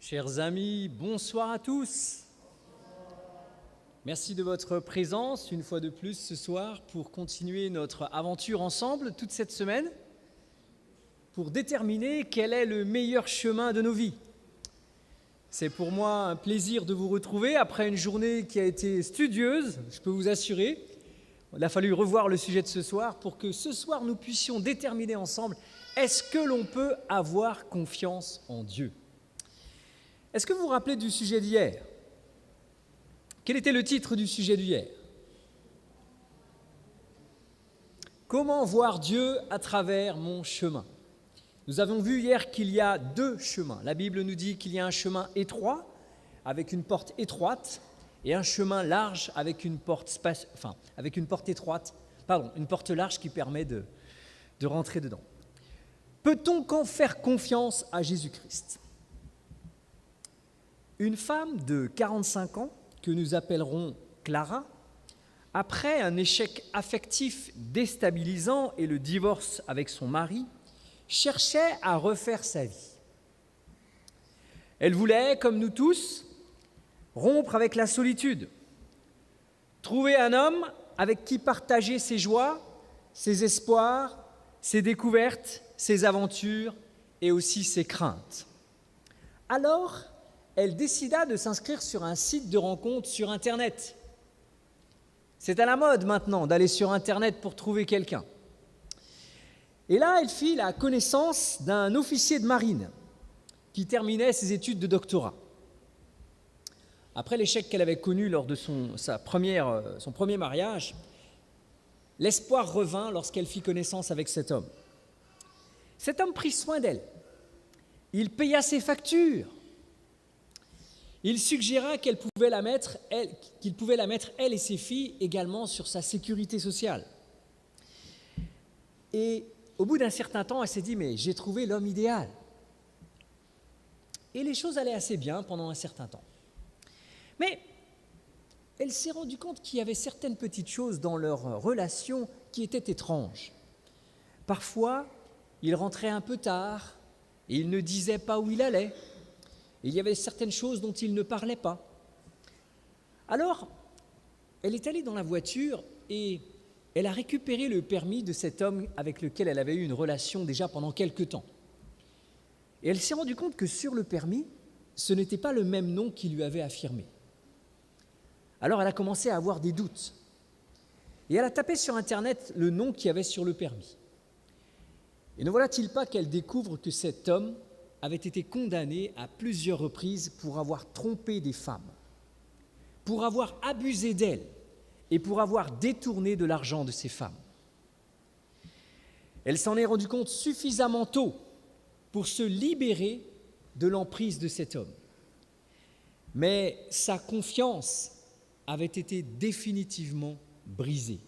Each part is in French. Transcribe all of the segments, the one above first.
Chers amis, bonsoir à tous. Merci de votre présence une fois de plus ce soir pour continuer notre aventure ensemble toute cette semaine pour déterminer quel est le meilleur chemin de nos vies. C'est pour moi un plaisir de vous retrouver après une journée qui a été studieuse, je peux vous assurer. Il a fallu revoir le sujet de ce soir pour que ce soir nous puissions déterminer ensemble est-ce que l'on peut avoir confiance en Dieu ? Est-ce que vous vous rappelez du sujet d'hier ? Quel était le titre du sujet d'hier ? Comment voir Dieu à travers mon chemin ? Nous avons vu hier qu'il y a deux chemins. La Bible nous dit qu'il y a un chemin étroit, avec une porte étroite, et un chemin large avec une porte large qui permet de rentrer dedans. Peut-on qu'en faire confiance à Jésus-Christ ? Une femme de 45 ans, que nous appellerons Clara, après un échec affectif déstabilisant et le divorce avec son mari, cherchait à refaire sa vie. Elle voulait, comme nous tous, rompre avec la solitude, trouver un homme avec qui partager ses joies, ses espoirs, ses découvertes, ses aventures et aussi ses craintes. Alors, elle décida de s'inscrire sur un site de rencontre sur Internet. C'est à la mode maintenant d'aller sur Internet pour trouver quelqu'un. Et là, elle fit la connaissance d'un officier de marine qui terminait ses études de doctorat. Après l'échec qu'elle avait connu lors de son premier mariage, l'espoir revint lorsqu'elle fit connaissance avec cet homme. Cet homme prit soin d'elle. Il paya ses factures. Il suggéra qu'il pouvait la mettre, elle et ses filles, également sur sa sécurité sociale. Et au bout d'un certain temps, elle s'est dit « mais j'ai trouvé l'homme idéal ». Et les choses allaient assez bien pendant un certain temps. Mais elle s'est rendue compte qu'il y avait certaines petites choses dans leur relation qui étaient étranges. Parfois, il rentrait un peu tard et il ne disait pas où il allait. Il y avait certaines choses dont il ne parlait pas. Alors, elle est allée dans la voiture et elle a récupéré le permis de cet homme avec lequel elle avait eu une relation déjà pendant quelque temps. Et elle s'est rendue compte que sur le permis, ce n'était pas le même nom qu'il lui avait affirmé. Alors, elle a commencé à avoir des doutes. Et elle a tapé sur Internet le nom qu'il y avait sur le permis. Et ne voilà-t-il pas qu'elle découvre que cet homme avait été condamné à plusieurs reprises pour avoir trompé des femmes, pour avoir abusé d'elles et pour avoir détourné de l'argent de ces femmes. Elle s'en est rendue compte suffisamment tôt pour se libérer de l'emprise de cet homme. Mais sa confiance avait été définitivement brisée.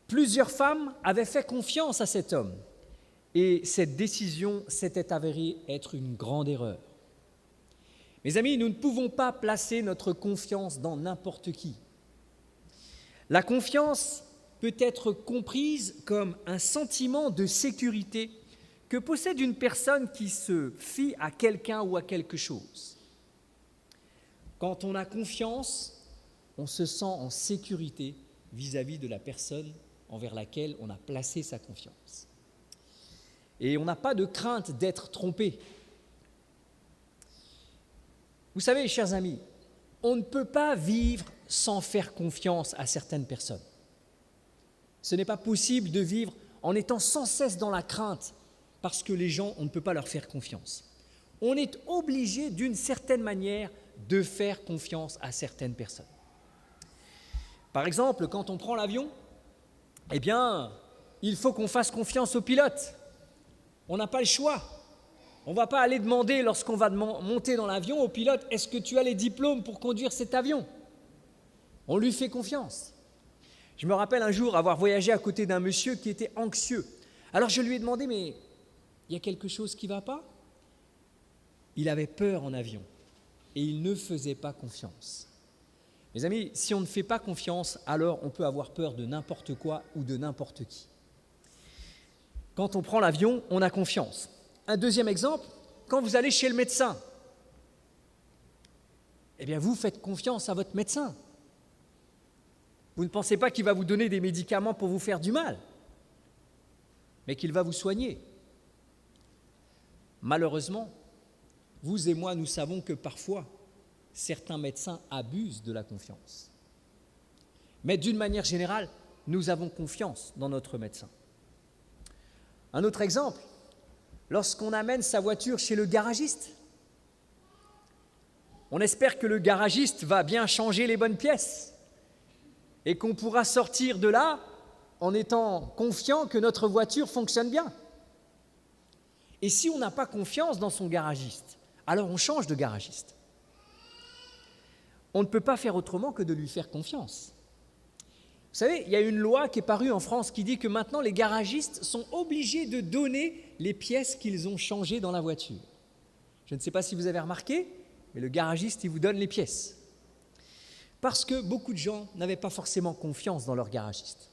Plusieurs femmes avaient fait confiance à cet homme. Et cette décision s'était avérée être une grande erreur. Mes amis, nous ne pouvons pas placer notre confiance dans n'importe qui. La confiance peut être comprise comme un sentiment de sécurité que possède une personne qui se fie à quelqu'un ou à quelque chose. Quand on a confiance, on se sent en sécurité vis-à-vis de la personne envers laquelle on a placé sa confiance. Et on n'a pas de crainte d'être trompé. Vous savez, chers amis, on ne peut pas vivre sans faire confiance à certaines personnes. Ce n'est pas possible de vivre en étant sans cesse dans la crainte parce que les gens, on ne peut pas leur faire confiance. On est obligé, d'une certaine manière, de faire confiance à certaines personnes. Par exemple, quand on prend l'avion, eh bien, il faut qu'on fasse confiance au pilote. On n'a pas le choix. On ne va pas aller demander, lorsqu'on va monter dans l'avion, au pilote « Est-ce que tu as les diplômes pour conduire cet avion ?» On lui fait confiance. Je me rappelle un jour avoir voyagé à côté d'un monsieur qui était anxieux. Alors je lui ai demandé « Mais il y a quelque chose qui ne va pas ?» Il avait peur en avion et il ne faisait pas confiance. Mes amis, si on ne fait pas confiance, alors on peut avoir peur de n'importe quoi ou de n'importe qui. Quand on prend l'avion, on a confiance. Un deuxième exemple, quand vous allez chez le médecin, eh bien vous faites confiance à votre médecin. Vous ne pensez pas qu'il va vous donner des médicaments pour vous faire du mal, mais qu'il va vous soigner. Malheureusement, vous et moi, nous savons que parfois, certains médecins abusent de la confiance. Mais d'une manière générale, nous avons confiance dans notre médecin. Un autre exemple, lorsqu'on amène sa voiture chez le garagiste, on espère que le garagiste va bien changer les bonnes pièces et qu'on pourra sortir de là en étant confiant que notre voiture fonctionne bien. Et si on n'a pas confiance dans son garagiste, alors on change de garagiste. On ne peut pas faire autrement que de lui faire confiance. Vous savez, il y a une loi qui est parue en France qui dit que maintenant les garagistes sont obligés de donner les pièces qu'ils ont changées dans la voiture. Je ne sais pas si vous avez remarqué, mais le garagiste, il vous donne les pièces. Parce que beaucoup de gens n'avaient pas forcément confiance dans leur garagiste.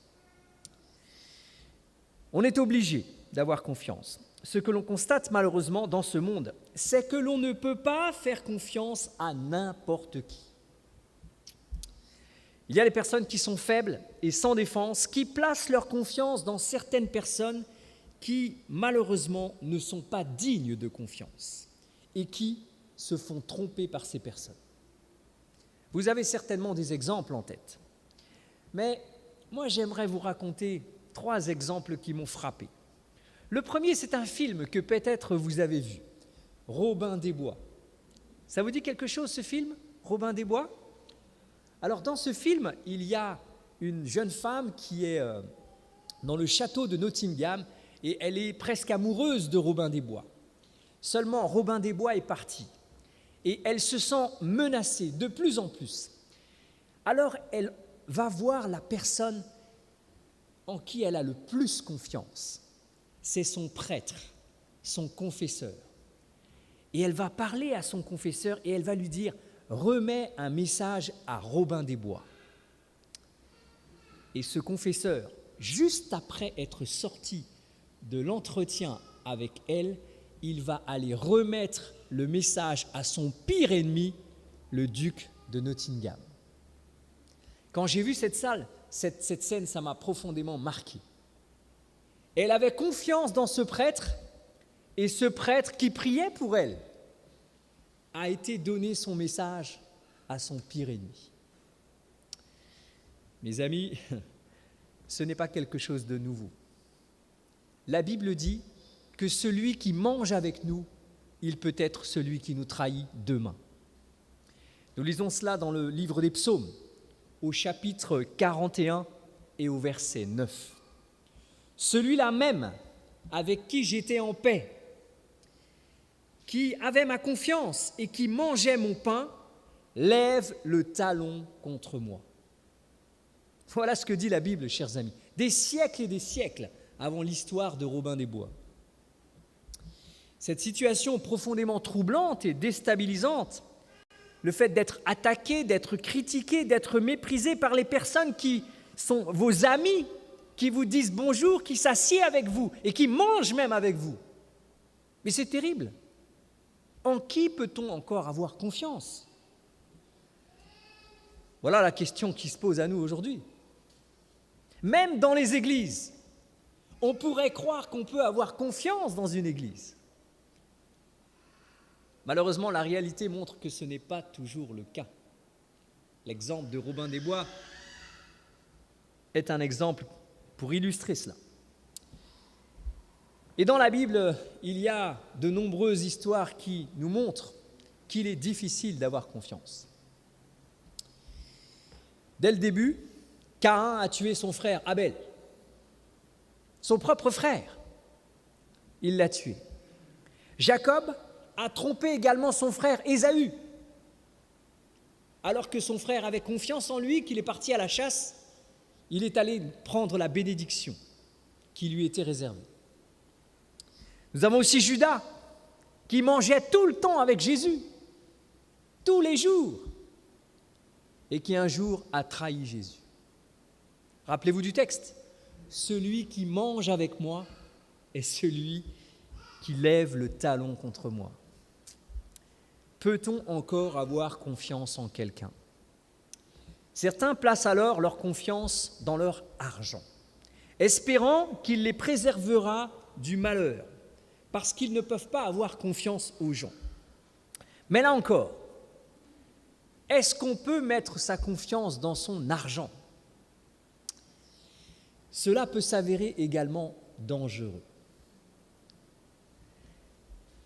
On est obligé d'avoir confiance. Ce que l'on constate malheureusement dans ce monde, c'est que l'on ne peut pas faire confiance à n'importe qui. Il y a des personnes qui sont faibles et sans défense, qui placent leur confiance dans certaines personnes qui, malheureusement, ne sont pas dignes de confiance et qui se font tromper par ces personnes. Vous avez certainement des exemples en tête, mais moi j'aimerais vous raconter 3 exemples qui m'ont frappé. Le premier, c'est un film que peut-être vous avez vu, Robin des Bois. Ça vous dit quelque chose ce film, Robin des Bois ? Alors dans ce film, il y a une jeune femme qui est dans le château de Nottingham et elle est presque amoureuse de Robin des Bois. Seulement, Robin des Bois est parti et elle se sent menacée de plus en plus. Alors elle va voir la personne en qui elle a le plus confiance. C'est son prêtre, son confesseur. Et elle va parler à son confesseur et elle va lui dire « Remets un message à Robin des Bois ». Et ce confesseur, juste après être sorti de l'entretien avec elle, il va aller remettre le message à son pire ennemi, le duc de Nottingham. Quand j'ai vu cette scène, ça m'a profondément marqué. Elle avait confiance dans ce prêtre, et ce prêtre qui priait pour elle a été donné son message à son pire ennemi. Mes amis, ce n'est pas quelque chose de nouveau. La Bible dit que celui qui mange avec nous, il peut être celui qui nous trahit demain. Nous lisons cela dans le livre des Psaumes, au chapitre 41 et au verset 9. Celui-là même avec qui j'étais en paix, qui avait ma confiance et qui mangeait mon pain, lève le talon contre moi. Voilà ce que dit la Bible, chers amis, des siècles et des siècles avant l'histoire de Robin des Bois. Cette situation profondément troublante et déstabilisante, le fait d'être attaqué, d'être critiqué, d'être méprisé par les personnes qui sont vos amis, qui vous disent bonjour, qui s'assiedent avec vous et qui mangent même avec vous. Mais c'est terrible. En qui peut-on encore avoir confiance ? Voilà la question qui se pose à nous aujourd'hui. Même dans les églises, on pourrait croire qu'on peut avoir confiance dans une église. Malheureusement, la réalité montre que ce n'est pas toujours le cas. L'exemple de Robin des Bois est un exemple pour illustrer cela. Et dans la Bible, il y a de nombreuses histoires qui nous montrent qu'il est difficile d'avoir confiance. Dès le début, Caïn a tué son frère Abel, son propre frère. Il l'a tué. Jacob a trompé également son frère Ésaü, alors que son frère avait confiance en lui, qu'il est parti à la chasse, il est allé prendre la bénédiction qui lui était réservée. Nous avons aussi Judas, qui mangeait tout le temps avec Jésus, tous les jours, et qui un jour a trahi Jésus. Rappelez-vous du texte, celui qui mange avec moi est celui qui lève le talon contre moi. peut-on encore avoir confiance en quelqu'un ? Certains placent alors leur confiance dans leur argent, espérant qu'il les préservera du malheur, parce qu'ils ne peuvent pas avoir confiance aux gens. Mais là encore, est-ce qu'on peut mettre sa confiance dans son argent ? Cela peut s'avérer également dangereux.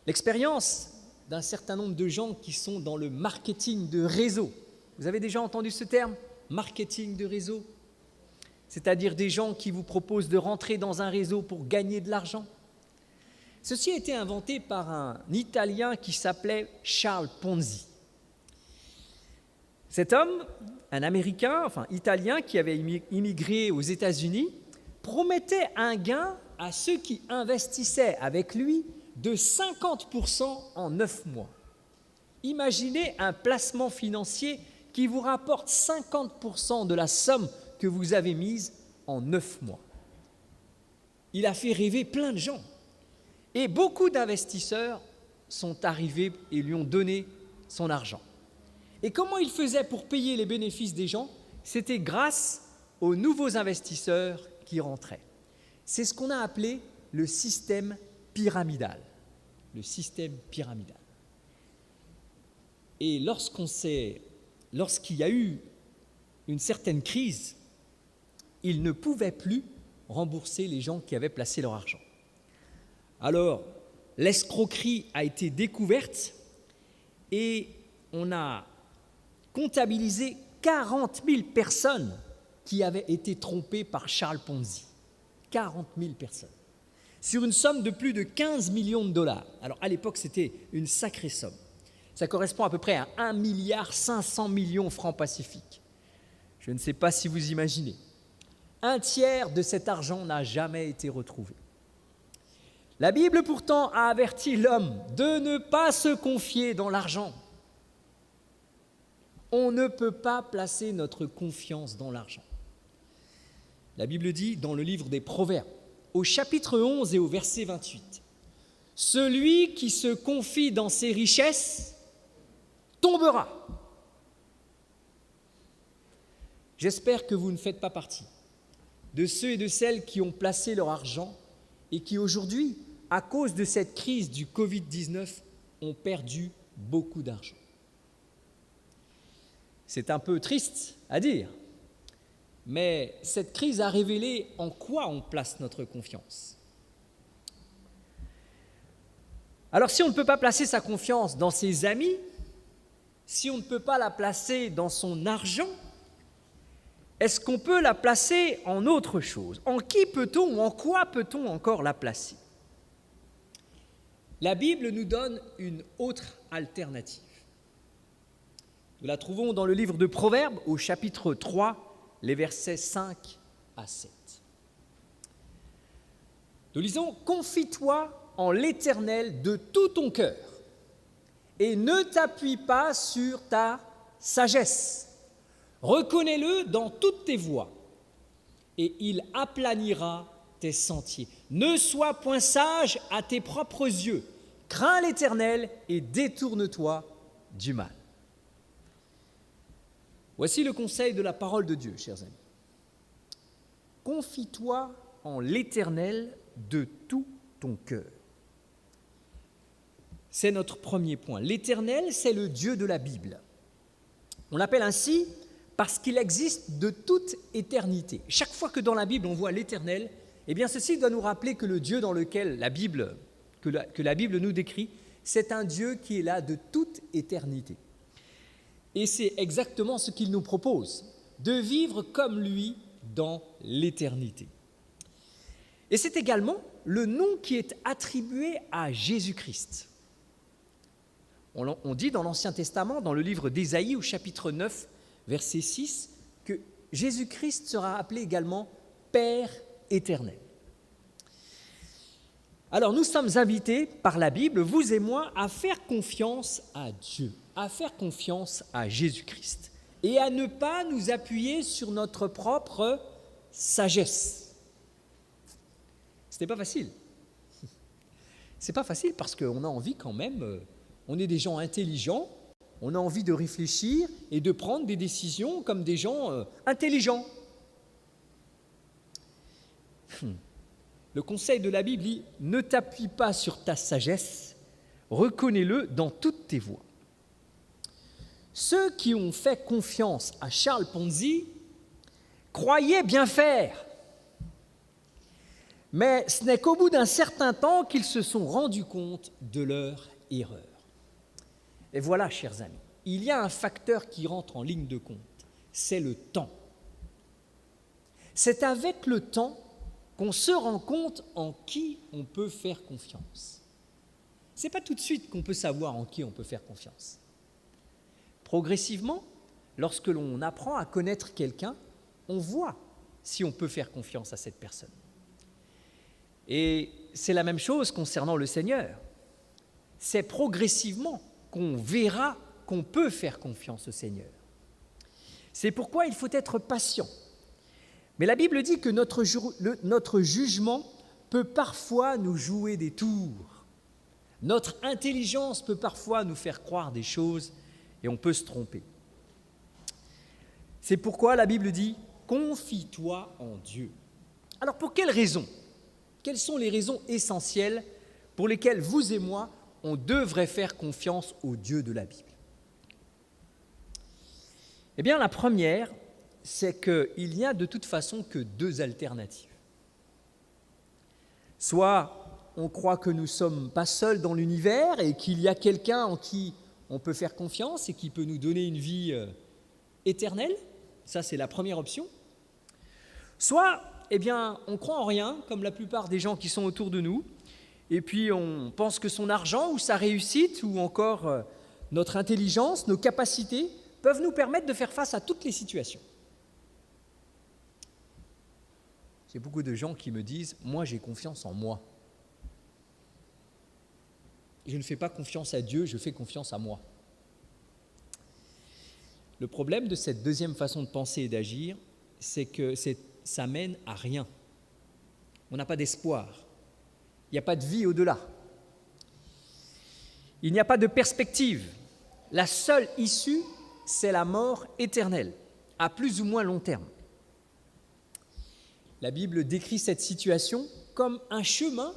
L'expérience d'un certain nombre de gens qui sont dans le marketing de réseau. Vous avez déjà entendu ce terme ? Marketing de réseau ? C'est-à-dire des gens qui vous proposent de rentrer dans un réseau pour gagner de l'argent. Ceci a été inventé par un Italien qui s'appelait Charles Ponzi. Cet homme, un Américain, Italien, qui avait immigré aux États-Unis, promettait un gain à ceux qui investissaient avec lui de 50% en 9 mois. Imaginez un placement financier qui vous rapporte 50% de la somme que vous avez mise en 9 mois. Il a fait rêver plein de gens. Et beaucoup d'investisseurs sont arrivés et lui ont donné son argent. Et comment il faisait pour payer les bénéfices des gens ? C'était grâce aux nouveaux investisseurs qui rentraient. C'est ce qu'on a appelé le système pyramidal. Le système pyramidal. Et lorsqu'il y a eu une certaine crise, il ne pouvait plus rembourser les gens qui avaient placé leur argent. Alors, l'escroquerie a été découverte et on a comptabilisé 40 000 personnes qui avaient été trompées par Charles Ponzi. 40 000 personnes. Sur une somme de plus de 15 millions de dollars. Alors, à l'époque, c'était une sacrée somme. Ça correspond à peu près à 1,5 milliard francs pacifiques. Je ne sais pas si vous imaginez. Un tiers de cet argent n'a jamais été retrouvé. La Bible, pourtant, a averti l'homme de ne pas se confier dans l'argent. On ne peut pas placer notre confiance dans l'argent. La Bible dit, dans le livre des Proverbes, au chapitre 11 et au verset 28, « Celui qui se confie dans ses richesses tombera. » J'espère que vous ne faites pas partie de ceux et de celles qui ont placé leur argent et qui aujourd'hui, à cause de cette crise du Covid-19, ont perdu beaucoup d'argent. C'est un peu triste à dire, mais cette crise a révélé en quoi on place notre confiance. Alors si on ne peut pas placer sa confiance dans ses amis, si on ne peut pas la placer dans son argent, est-ce qu'on peut la placer en autre chose ? En qui peut-on ou en quoi peut-on encore la placer ? La Bible nous donne une autre alternative. Nous la trouvons dans le livre de Proverbes, au chapitre 3, les versets 5 à 7. Nous lisons « Confie-toi en l'Éternel de tout ton cœur et ne t'appuie pas sur ta sagesse. Reconnais-le dans toutes tes voies et il aplanira tes sentiers. Ne sois point sage à tes propres yeux. Crains l'Éternel et détourne-toi du mal. » Voici le conseil de la parole de Dieu, chers amis. Confie-toi en l'Éternel de tout ton cœur. C'est notre premier point. L'Éternel, c'est le Dieu de la Bible. On l'appelle ainsi parce qu'il existe de toute éternité. Chaque fois que dans la Bible on voit l'Éternel, eh bien ceci doit nous rappeler que le Dieu dans lequel la Bible nous décrit, c'est un Dieu qui est là de toute éternité. Et c'est exactement ce qu'il nous propose, de vivre comme lui dans l'éternité. Et c'est également le nom qui est attribué à Jésus-Christ. On dit dans l'Ancien Testament, dans le livre d'Ésaïe, au chapitre 9, verset 6, que Jésus-Christ sera appelé également Père éternel. Alors nous sommes invités par la Bible, vous et moi, à faire confiance à Dieu, à faire confiance à Jésus-Christ et à ne pas nous appuyer sur notre propre sagesse. Ce n'est pas facile. C'est pas facile parce qu'on a envie quand même On est des gens intelligents, on a envie de réfléchir et de prendre des décisions comme des gens intelligents. Le conseil de la Bible dit « Ne t'appuie pas sur ta sagesse, reconnais-le dans toutes tes voies. » Ceux qui ont fait confiance à Charles Ponzi croyaient bien faire. Mais ce n'est qu'au bout d'un certain temps qu'ils se sont rendus compte de leur erreur. Et voilà, chers amis, il y a un facteur qui rentre en ligne de compte, c'est le temps. C'est avec le temps qu'on se rend compte en qui on peut faire confiance. Ce n'est pas tout de suite qu'on peut savoir en qui on peut faire confiance. Progressivement, lorsque l'on apprend à connaître quelqu'un, on voit si on peut faire confiance à cette personne. Et c'est la même chose concernant le Seigneur. C'est progressivement qu'on verra qu'on peut faire confiance au Seigneur. C'est pourquoi il faut être patient. Mais la Bible dit que notre jugement peut parfois nous jouer des tours. Notre intelligence peut parfois nous faire croire des choses et on peut se tromper. C'est pourquoi la Bible dit « Confie-toi en Dieu ». Alors pour quelles raisons ? Quelles sont les raisons essentielles pour lesquelles vous et moi, on devrait faire confiance au Dieu de la Bible ? Eh bien, la première, c'est qu'il n'y a de toute façon que deux alternatives. Soit on croit que nous ne sommes pas seuls dans l'univers et qu'il y a quelqu'un en qui on peut faire confiance et qui peut nous donner une vie éternelle. Ça, c'est la première option. Soit, eh bien, on croit en rien, comme la plupart des gens qui sont autour de nous, et puis on pense que son argent ou sa réussite ou encore notre intelligence, nos capacités peuvent nous permettre de faire face à toutes les situations. J'ai beaucoup de gens qui me disent « Moi, j'ai confiance en moi. Je ne fais pas confiance à Dieu, je fais confiance à moi. » Le problème de cette deuxième façon de penser et d'agir, c'est que ça mène à rien. On n'a pas d'espoir. Il n'y a pas de vie au-delà. Il n'y a pas de perspective. La seule issue, c'est la mort éternelle, à plus ou moins long terme. La Bible décrit cette situation comme un chemin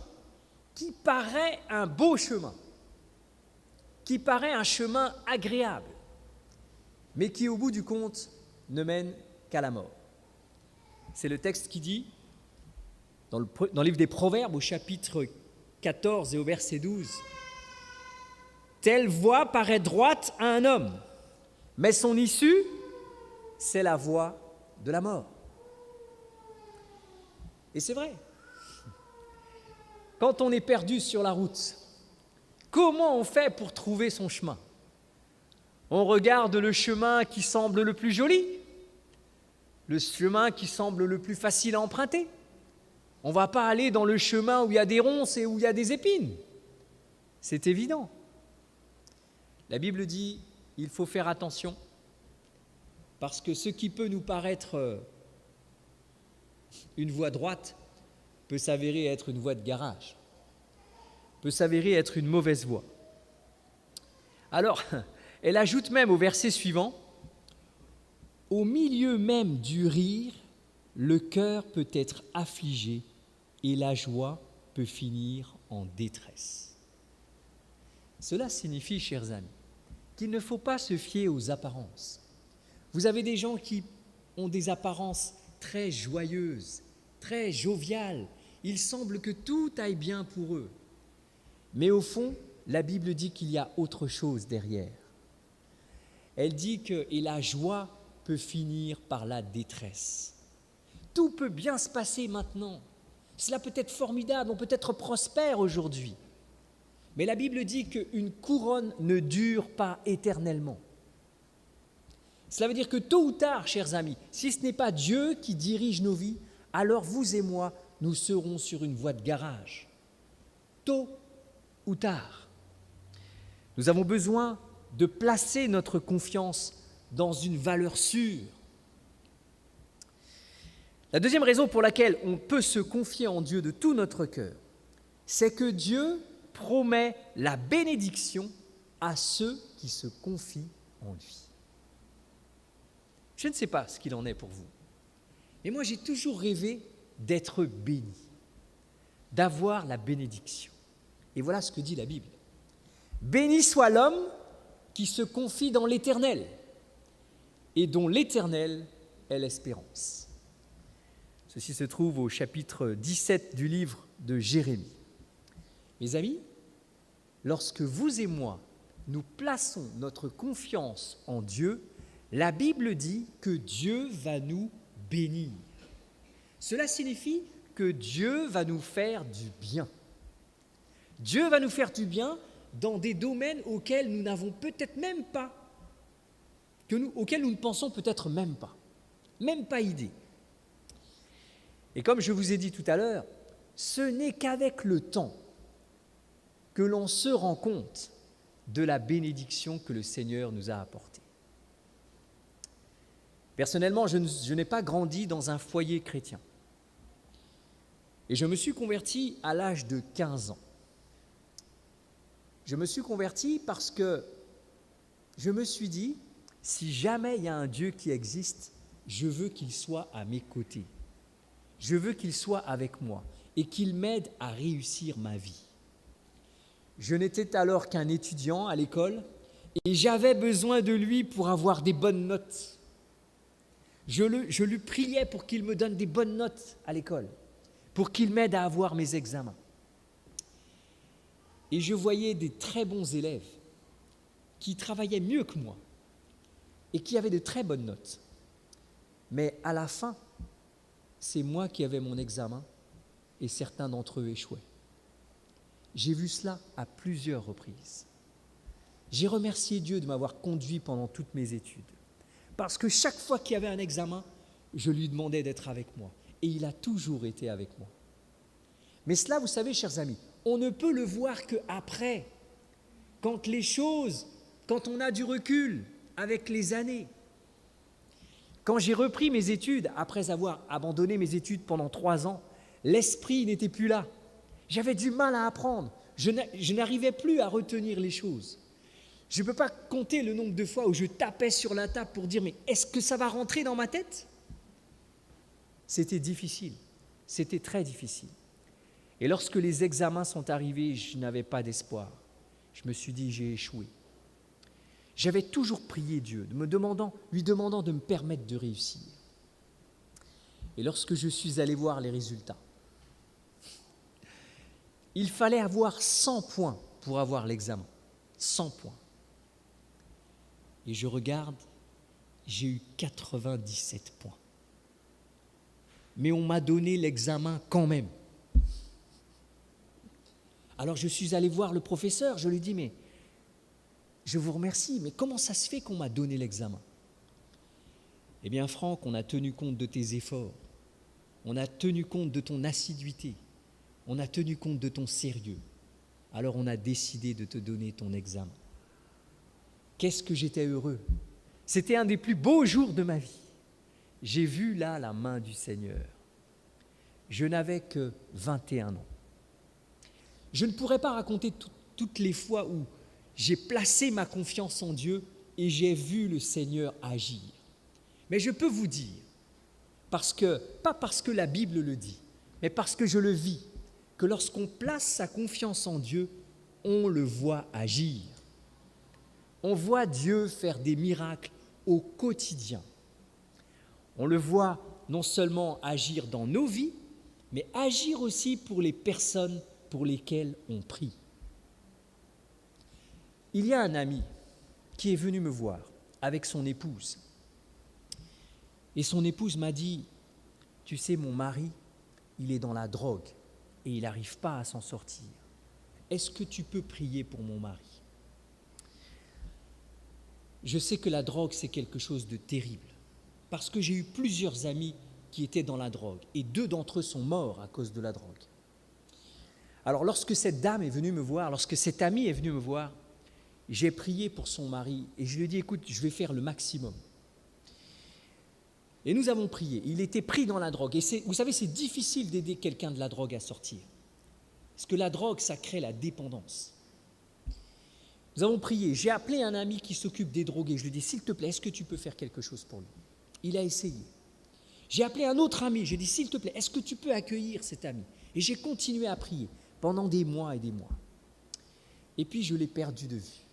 qui paraît un beau chemin, qui paraît un chemin agréable, mais qui, au bout du compte, ne mène qu'à la mort. C'est le texte qui dit, dans le livre des Proverbes, au chapitre 14 et au verset 12, « Telle voie paraît droite à un homme, mais son issue, c'est la voie de la mort. » Et c'est vrai. Quand on est perdu sur la route, comment on fait pour trouver son chemin ? On regarde le chemin qui semble le plus joli, le chemin qui semble le plus facile à emprunter. On ne va pas aller dans le chemin où il y a des ronces et où il y a des épines. C'est évident. La Bible dit il faut faire attention parce que ce qui peut nous paraître une voie droite peut s'avérer être une voie de garage, peut s'avérer être une mauvaise voie. Alors, elle ajoute même au verset suivant, « Au milieu même du rire, le cœur peut être affligé et la joie peut finir en détresse. » Cela signifie, chers amis, qu'il ne faut pas se fier aux apparences. Vous avez des gens qui ont des apparences très joyeuses, très joviales. Il semble que tout aille bien pour eux. Mais au fond, la Bible dit qu'il y a autre chose derrière. Elle dit que et la joie peut finir par la détresse. Tout peut bien se passer maintenant. Cela peut être formidable, on peut être prospère aujourd'hui. Mais la Bible dit qu'une couronne ne dure pas éternellement. Cela veut dire que tôt ou tard, chers amis, si ce n'est pas Dieu qui dirige nos vies, alors vous et moi, nous serons sur une voie de garage. Tôt ou tard. Nous avons besoin de placer notre confiance dans une valeur sûre. La deuxième raison pour laquelle on peut se confier en Dieu de tout notre cœur, c'est que Dieu promet la bénédiction à ceux qui se confient en lui. Je ne sais pas ce qu'il en est pour vous, mais moi j'ai toujours rêvé d'être béni, d'avoir la bénédiction. Et voilà ce que dit la Bible. Béni soit l'homme qui se confie dans l'Éternel et dont l'Éternel est l'espérance. Ceci se trouve au chapitre 17 du livre de Jérémie. Mes amis, lorsque vous et moi, nous plaçons notre confiance en Dieu, la Bible dit que Dieu va nous bénir. Cela signifie que Dieu va nous faire du bien. Dieu va nous faire du bien dans des domaines auxquels nous n'avons peut-être même pas, auxquels nous ne pensons peut-être même pas idée. Et comme je vous ai dit tout à l'heure, ce n'est qu'avec le temps que l'on se rend compte de la bénédiction que le Seigneur nous a apportée. Personnellement, je n'ai pas grandi dans un foyer chrétien. Et je me suis converti à l'âge de 15 ans. Je me suis converti parce que je me suis dit, si jamais il y a un Dieu qui existe, je veux qu'il soit à mes côtés. Je veux qu'il soit avec moi et qu'il m'aide à réussir ma vie. Je n'étais alors qu'un étudiant à l'école et j'avais besoin de lui pour avoir des bonnes notes. Je lui priais pour qu'il me donne des bonnes notes à l'école, pour qu'il m'aide à avoir mes examens. Et je voyais des très bons élèves qui travaillaient mieux que moi et qui avaient de très bonnes notes. Mais à la fin, c'est moi qui avais mon examen et certains d'entre eux échouaient. J'ai vu cela à plusieurs reprises. J'ai remercié Dieu de m'avoir conduit pendant toutes mes études. Parce que chaque fois qu'il y avait un examen, je lui demandais d'être avec moi. Et il a toujours été avec moi. Mais cela, vous savez, chers amis, on ne peut le voir qu'après, quand on a du recul avec les années. Quand j'ai repris mes études, après avoir abandonné mes études pendant 3 ans, l'esprit n'était plus là. J'avais du mal à apprendre. Je n'arrivais plus à retenir les choses. Je ne peux pas compter le nombre de fois où je tapais sur la table pour dire « mais est-ce que ça va rentrer dans ma tête ?» C'était difficile. C'était très difficile. Et lorsque les examens sont arrivés, je n'avais pas d'espoir. Je me suis dit « j'ai échoué ». J'avais toujours prié Dieu, lui demandant de me permettre de réussir. Et lorsque je suis allé voir les résultats, il fallait avoir 100 points pour avoir l'examen. 100 points. Et je regarde, j'ai eu 97 points. Mais on m'a donné l'examen quand même. Alors je suis allé voir le professeur, je lui ai dit « mais je vous remercie, mais comment ça se fait qu'on m'a donné l'examen ?» Eh bien Franck, on a tenu compte de tes efforts, on a tenu compte de ton assiduité, on a tenu compte de ton sérieux. Alors on a décidé de te donner ton examen. Qu'est-ce que j'étais heureux. C'était un des plus beaux jours de ma vie. J'ai vu là la main du Seigneur. Je n'avais que 21 ans. Je ne pourrais pas raconter toutes les fois où j'ai placé ma confiance en Dieu et j'ai vu le Seigneur agir. Mais je peux vous dire, pas parce que la Bible le dit, mais parce que je le vis, que lorsqu'on place sa confiance en Dieu, on le voit agir. On voit Dieu faire des miracles au quotidien. On le voit non seulement agir dans nos vies, mais agir aussi pour les personnes pour lesquelles on prie. Il y a un ami qui est venu me voir avec son épouse. Et son épouse m'a dit, « Tu sais, mon mari, il est dans la drogue et il n'arrive pas à s'en sortir. Est-ce que tu peux prier pour mon mari ?» Je sais que la drogue, c'est quelque chose de terrible, parce que j'ai eu plusieurs amis qui étaient dans la drogue, et 2 d'entre eux sont morts à cause de la drogue. Alors lorsque cette dame est venue me voir, lorsque cet ami est venu me voir, j'ai prié pour son mari, et je lui ai dit, écoute, je vais faire le maximum. Et nous avons prié, il était pris dans la drogue, et vous savez, c'est difficile d'aider quelqu'un de la drogue à sortir, parce que la drogue, ça crée la dépendance. Nous avons prié. J'ai appelé un ami qui s'occupe des drogués. Je lui ai dit, s'il te plaît, est-ce que tu peux faire quelque chose pour lui? Il a essayé. J'ai appelé un autre ami. J'ai dit, s'il te plaît, est-ce que tu peux accueillir cet ami? Et j'ai continué à prier pendant des mois et des mois. Et puis, je l'ai perdu de vue.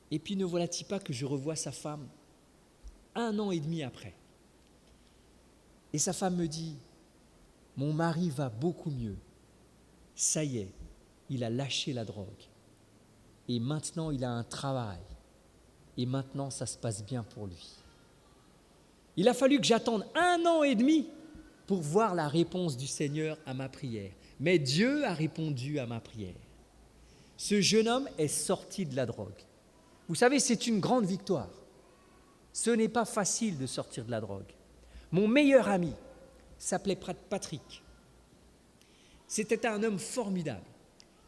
Et puis, ne voilà-t-il pas que je revois sa femme 1 an et demi après. Et sa femme me dit, mon mari va beaucoup mieux. Ça y est, il a lâché la drogue. Et maintenant, il a un travail. Et maintenant, ça se passe bien pour lui. Il a fallu que j'attende 1 an et demi pour voir la réponse du Seigneur à ma prière. Mais Dieu a répondu à ma prière. Ce jeune homme est sorti de la drogue. Vous savez, c'est une grande victoire. Ce n'est pas facile de sortir de la drogue. Mon meilleur ami s'appelait Patrick. C'était un homme formidable.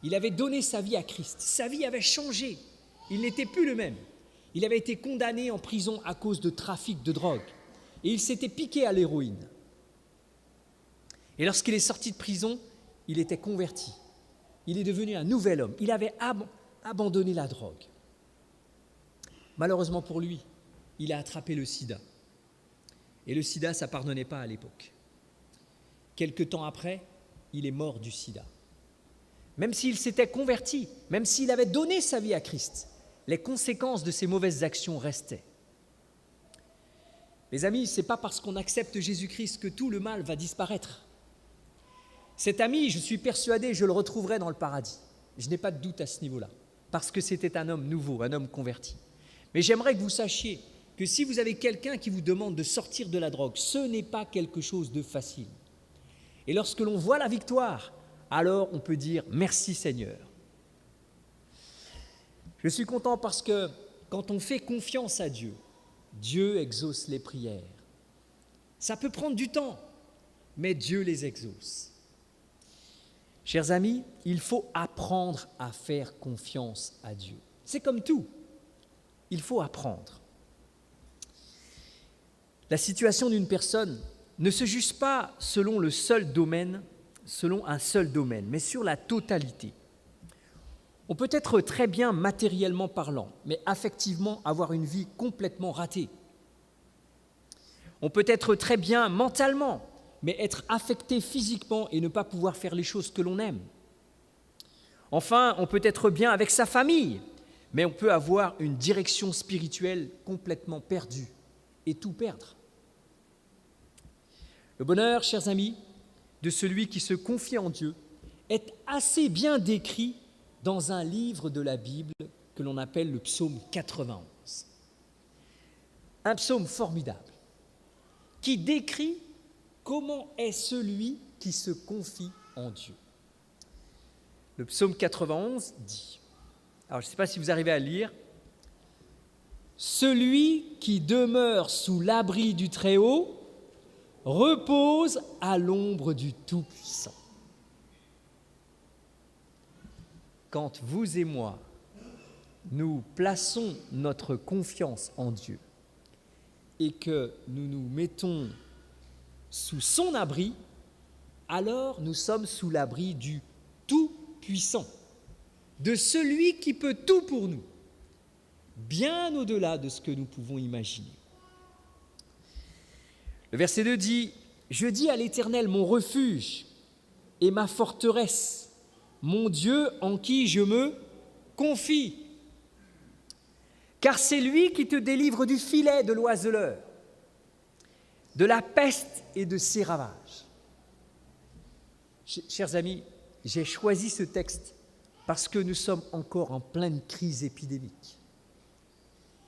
Il avait donné sa vie à Christ. Sa vie avait changé. Il n'était plus le même. Il avait été condamné en prison à cause de trafic de drogue. Et il s'était piqué à l'héroïne. Et lorsqu'il est sorti de prison, il était converti. Il est devenu un nouvel homme. Il avait abandonné la drogue. Malheureusement pour lui, il a attrapé le sida. Et le sida, ça ne pardonnait pas à l'époque. Quelque temps après, il est mort du sida. Même s'il s'était converti, même s'il avait donné sa vie à Christ, les conséquences de ses mauvaises actions restaient. Les amis, ce n'est pas parce qu'on accepte Jésus-Christ que tout le mal va disparaître. Cet ami, je suis persuadé, je le retrouverai dans le paradis. Je n'ai pas de doute à ce niveau-là, parce que c'était un homme nouveau, un homme converti. Mais j'aimerais que vous sachiez que si vous avez quelqu'un qui vous demande de sortir de la drogue, ce n'est pas quelque chose de facile. Et lorsque l'on voit la victoire, alors on peut dire « Merci Seigneur ». Je suis content parce que quand on fait confiance à Dieu, Dieu exauce les prières. Ça peut prendre du temps, mais Dieu les exauce. Chers amis, il faut apprendre à faire confiance à Dieu. C'est comme tout, il faut apprendre. La situation d'une personne ne se juge pas selon un seul domaine, mais sur la totalité. On peut être très bien matériellement parlant, mais affectivement avoir une vie complètement ratée. On peut être très bien mentalement, mais être affecté physiquement et ne pas pouvoir faire les choses que l'on aime. Enfin, on peut être bien avec sa famille, mais on peut avoir une direction spirituelle complètement perdue et tout perdre. Le bonheur, chers amis, de celui qui se confie en Dieu est assez bien décrit dans un livre de la Bible que l'on appelle le psaume 91. Un psaume formidable qui décrit comment est celui qui se confie en Dieu. Le psaume 91 dit, alors je ne sais pas si vous arrivez à le lire, « Celui qui demeure sous l'abri du Très-Haut repose à l'ombre du Tout-Puissant. » Quand vous et moi, nous plaçons notre confiance en Dieu et que nous nous mettons sous son abri, alors nous sommes sous l'abri du Tout-Puissant, de celui qui peut tout pour nous, bien au-delà de ce que nous pouvons imaginer. Le verset 2 dit « Je dis à l'Éternel, mon refuge et ma forteresse, mon Dieu en qui je me confie. Car c'est lui qui te délivre du filet de l'oiseleur, de la peste et de ses ravages. » Chers amis, j'ai choisi ce texte parce que nous sommes encore en pleine crise épidémique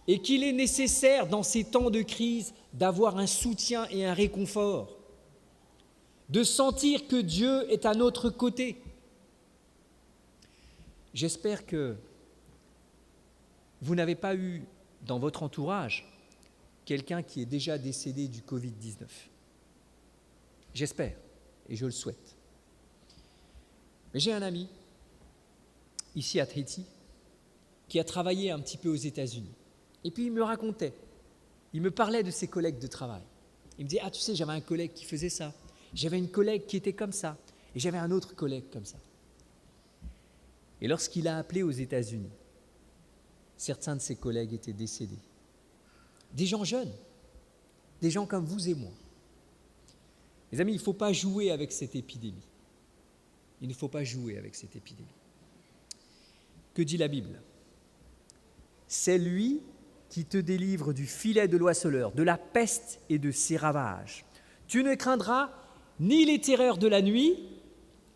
et qu'il est nécessaire dans ces temps de crise d'avoir un soutien et un réconfort, de sentir que Dieu est à notre côté. J'espère que vous n'avez pas eu dans votre entourage quelqu'un qui est déjà décédé du Covid-19. J'espère et je le souhaite. Mais j'ai un ami, ici à Tahiti, qui a travaillé un petit peu aux États-Unis. Et puis il me racontait, il me parlait de ses collègues de travail. Il me disait, ah tu sais, j'avais un collègue qui faisait ça, j'avais une collègue qui était comme ça, et j'avais un autre collègue comme ça. Et lorsqu'il a appelé aux États-Unis, certains de ses collègues étaient décédés. Des gens jeunes, des gens comme vous et moi. Les amis, il ne faut pas jouer avec cette épidémie. Il ne faut pas jouer avec cette épidémie. Que dit la Bible ? C'est lui qui te délivre du filet de l'oiseleur, de la peste et de ses ravages. Tu ne craindras ni les terreurs de la nuit,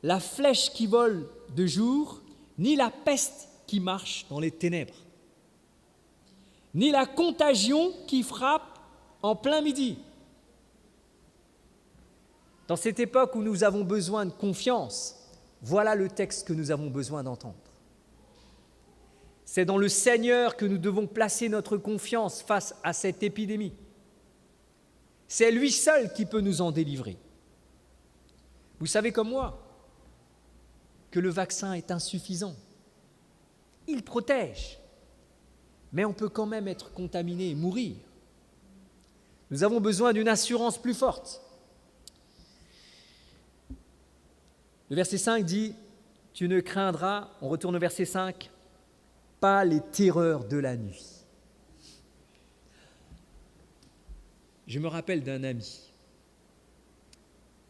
la flèche qui vole de jour, ni la peste qui marche dans les ténèbres, ni la contagion qui frappe en plein midi. Dans cette époque où nous avons besoin de confiance, voilà le texte que nous avons besoin d'entendre. C'est dans le Seigneur que nous devons placer notre confiance face à cette épidémie. C'est lui seul qui peut nous en délivrer. Vous savez comme moi que le vaccin est insuffisant. Il protège, mais on peut quand même être contaminé et mourir. Nous avons besoin d'une assurance plus forte. Le verset 5 dit « Tu ne craindras », on retourne au verset 5, « pas les terreurs de la nuit ». Je me rappelle d'un ami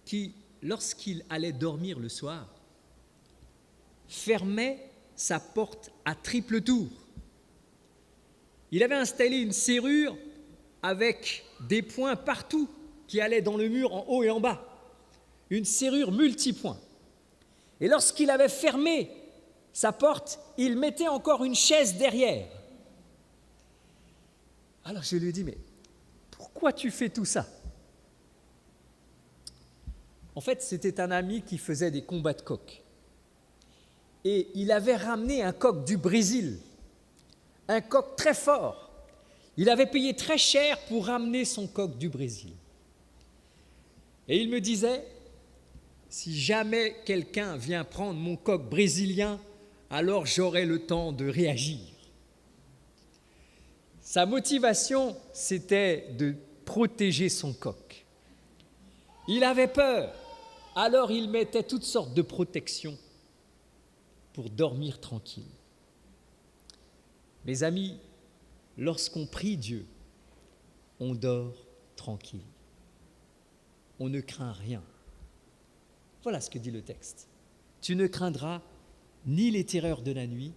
qui, lorsqu'il allait dormir le soir, fermait sa porte à triple tour. Il avait installé une serrure avec des points partout qui allaient dans le mur en haut et en bas, une serrure multipoint. Et lorsqu'il avait fermé sa porte, il mettait encore une chaise derrière. Alors je lui ai dit, mais pourquoi tu fais tout ça ? En fait, c'était un ami qui faisait des combats de coqs. Et il avait ramené un coq du Brésil, un coq très fort. Il avait payé très cher pour ramener son coq du Brésil. Et il me disait, si jamais quelqu'un vient prendre mon coq brésilien, alors j'aurai le temps de réagir. Sa motivation, c'était de protéger son coq. Il avait peur, alors il mettait toutes sortes de protections pour dormir tranquille. Mes amis, lorsqu'on prie Dieu, on dort tranquille. On ne craint rien. Voilà ce que dit le texte. Tu ne craindras ni les terreurs de la nuit,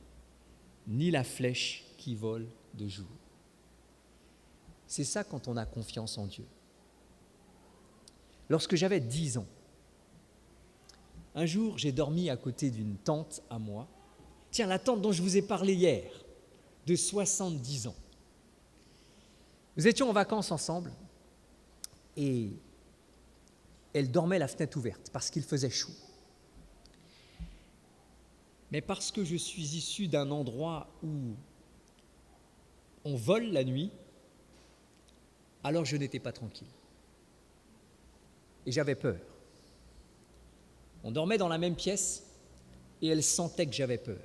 ni la flèche qui vole de jour. C'est ça quand on a confiance en Dieu. Lorsque j'avais 10 ans, un jour, j'ai dormi à côté d'une tante à moi. Tiens, la tante dont je vous ai parlé hier, de 70 ans. Nous étions en vacances ensemble et elle dormait la fenêtre ouverte parce qu'il faisait chaud. Mais parce que je suis issu d'un endroit où on vole la nuit, alors je n'étais pas tranquille. Et j'avais peur. On dormait dans la même pièce et elle sentait que j'avais peur.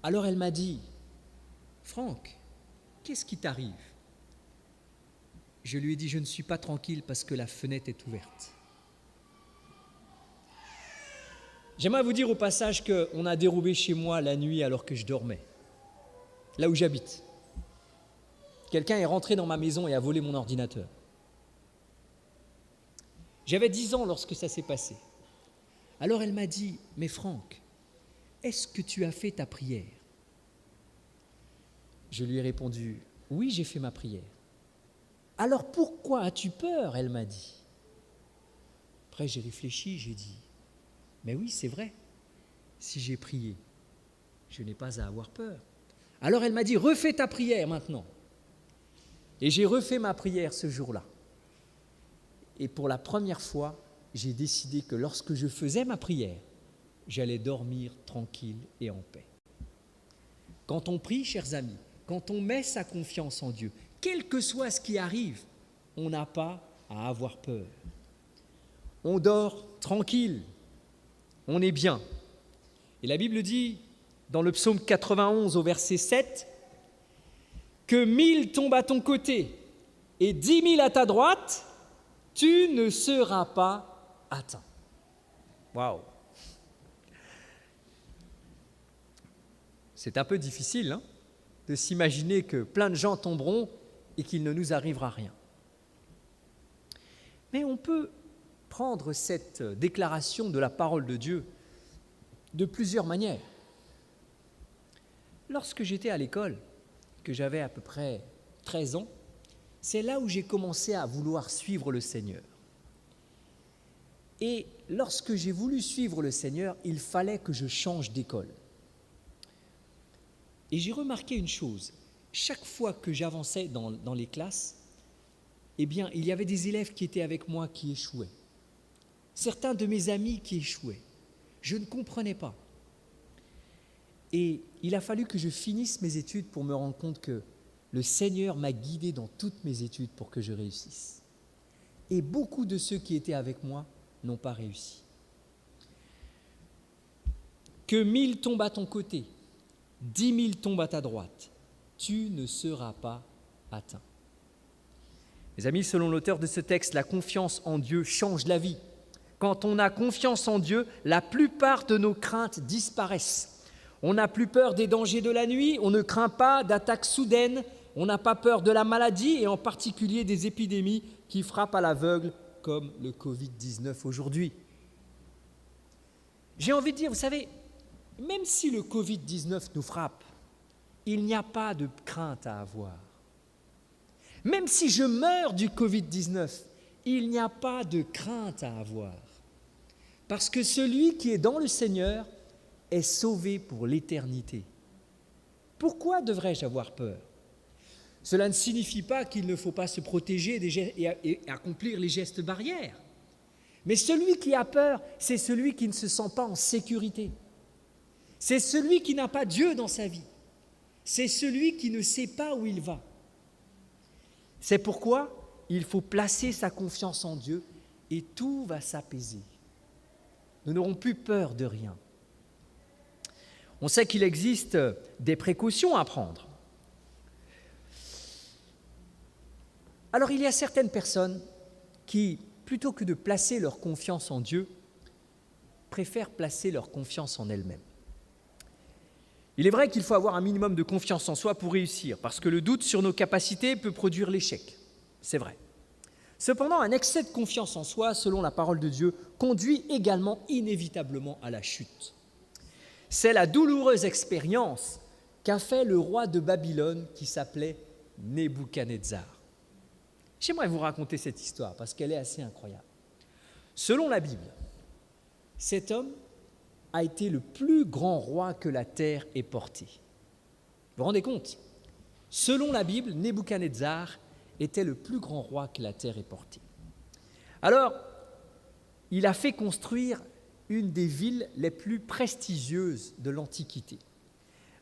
Alors elle m'a dit, « Franck, qu'est-ce qui t'arrive ?» Je lui ai dit, « Je ne suis pas tranquille parce que la fenêtre est ouverte. » J'aimerais vous dire au passage qu'on a dérobé chez moi la nuit alors que je dormais, là où j'habite. Quelqu'un est rentré dans ma maison et a volé mon ordinateur. J'avais 10 ans lorsque ça s'est passé. Alors elle m'a dit, « Mais Franck, est-ce que tu as fait ta prière ?» Je lui ai répondu, « Oui, j'ai fait ma prière. » « Alors pourquoi as-tu peur ?» elle m'a dit. Après j'ai réfléchi, j'ai dit, « Mais oui, c'est vrai, si j'ai prié, je n'ai pas à avoir peur. » Alors elle m'a dit, « Refais ta prière maintenant. » Et j'ai refait ma prière ce jour-là. Et pour la première fois, j'ai décidé que lorsque je faisais ma prière, j'allais dormir tranquille et en paix. Quand on prie, chers amis, quand on met sa confiance en Dieu, quel que soit ce qui arrive, on n'a pas à avoir peur. On dort tranquille, on est bien. Et la Bible dit, dans le psaume 91 au verset 7, que 1000 tombent à ton côté et 10 000 à ta droite, tu ne seras pas atteint. Waouh! C'est un peu difficile de s'imaginer que plein de gens tomberont et qu'il ne nous arrivera rien. Mais on peut prendre cette déclaration de la parole de Dieu de plusieurs manières. Lorsque j'étais à l'école, que j'avais à peu près 13 ans, c'est là où j'ai commencé à vouloir suivre le Seigneur. Et lorsque j'ai voulu suivre le Seigneur, il fallait que je change d'école. Et j'ai remarqué une chose, chaque fois que j'avançais dans les classes, eh bien, il y avait des élèves qui étaient avec moi qui échouaient. Certains de mes amis qui échouaient. Je ne comprenais pas. Et il a fallu que je finisse mes études pour me rendre compte que le Seigneur m'a guidé dans toutes mes études pour que je réussisse. Et beaucoup de ceux qui étaient avec moi n'ont pas réussi. Que 1000 tombent à ton côté, 10 000 tombent à ta droite, tu ne seras pas atteint. Mes amis, selon l'auteur de ce texte, la confiance en Dieu change la vie. Quand on a confiance en Dieu, la plupart de nos craintes disparaissent. On n'a plus peur des dangers de la nuit, on ne craint pas d'attaques soudaines, on n'a pas peur de la maladie et en particulier des épidémies qui frappent à l'aveugle comme le Covid-19 aujourd'hui. J'ai envie de dire, vous savez, même si le Covid-19 nous frappe, il n'y a pas de crainte à avoir. Même si je meurs du Covid-19, il n'y a pas de crainte à avoir. Parce que celui qui est dans le Seigneur est sauvé pour l'éternité. Pourquoi devrais-je avoir peur ? Cela ne signifie pas qu'il ne faut pas se protéger et accomplir les gestes barrières. Mais celui qui a peur, c'est celui qui ne se sent pas en sécurité. C'est celui qui n'a pas Dieu dans sa vie. C'est celui qui ne sait pas où il va. C'est pourquoi il faut placer sa confiance en Dieu et tout va s'apaiser. Nous n'aurons plus peur de rien. On sait qu'il existe des précautions à prendre. Alors il y a certaines personnes qui, plutôt que de placer leur confiance en Dieu, préfèrent placer leur confiance en elles-mêmes. Il est vrai qu'il faut avoir un minimum de confiance en soi pour réussir, parce que le doute sur nos capacités peut produire l'échec. C'est vrai. Cependant, un excès de confiance en soi, selon la parole de Dieu, conduit également inévitablement à la chute. C'est la douloureuse expérience qu'a fait le roi de Babylone qui s'appelait Nebuchadnezzar. J'aimerais vous raconter cette histoire parce qu'elle est assez incroyable. Selon la Bible, cet homme a été le plus grand roi que la terre ait porté. Vous vous rendez compte ? Selon la Bible, Nebuchadnezzar était le plus grand roi que la terre ait porté. Alors, il a fait construire une des villes les plus prestigieuses de l'Antiquité,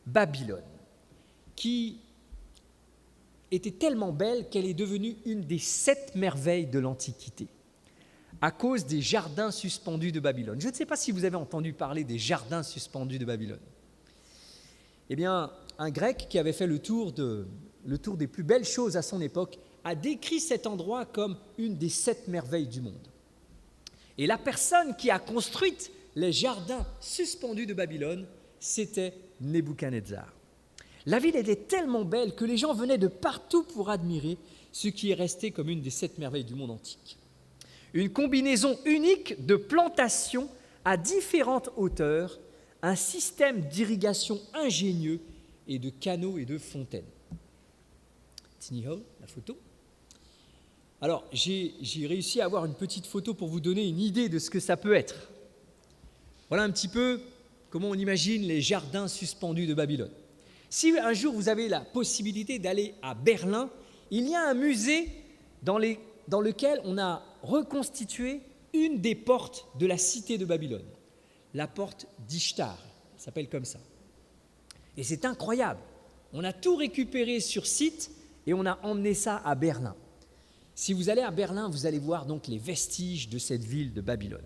Babylone, qui était tellement belle qu'elle est devenue une des 7 merveilles de l'Antiquité, à cause des jardins suspendus de Babylone. Je ne sais pas si vous avez entendu parler des jardins suspendus de Babylone. Eh bien, un Grec qui avait fait le tour des plus belles choses à son époque a décrit cet endroit comme une des 7 merveilles du monde. Et la personne qui a construit les jardins suspendus de Babylone, c'était Nebuchadnezzar. La ville était tellement belle que les gens venaient de partout pour admirer ce qui est resté comme une des 7 merveilles du monde antique. Une combinaison unique de plantations à différentes hauteurs, un système d'irrigation ingénieux et de canaux et de fontaines. Tiny Hall, la photo. Alors, j'ai réussi à avoir une petite photo pour vous donner une idée de ce que ça peut être. Voilà un petit peu comment on imagine les jardins suspendus de Babylone. Si un jour vous avez la possibilité d'aller à Berlin, il y a un musée dans lequel on a reconstitué une des portes de la cité de Babylone, la porte d'Ishtar, elle s'appelle comme ça. Et c'est incroyable, on a tout récupéré sur site et on a emmené ça à Berlin. Si vous allez à Berlin, vous allez voir donc les vestiges de cette ville de Babylone.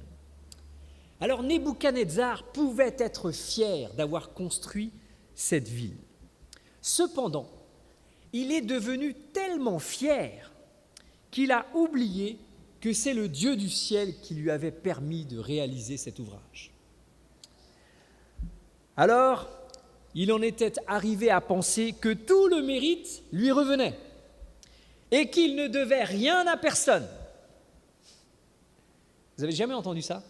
Alors Nebuchadnezzar pouvait être fier d'avoir construit cette ville. Cependant, il est devenu tellement fier qu'il a oublié que c'est le Dieu du ciel qui lui avait permis de réaliser cet ouvrage. Alors, il en était arrivé à penser que tout le mérite lui revenait et qu'il ne devait rien à personne. Vous avez jamais entendu ça?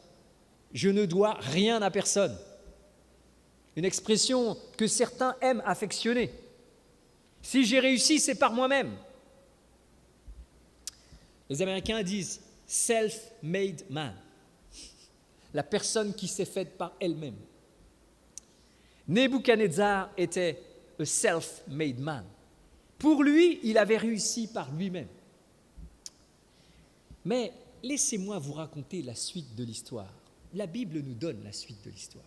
Je ne dois rien à personne. Une expression que certains aiment affectionner. Si j'ai réussi, c'est par moi-même. Les Américains disent « self-made man », la personne qui s'est faite par elle-même. Nebuchadnezzar était a self-made man. Pour lui, il avait réussi par lui-même. Mais laissez-moi vous raconter la suite de l'histoire. La Bible nous donne la suite de l'histoire.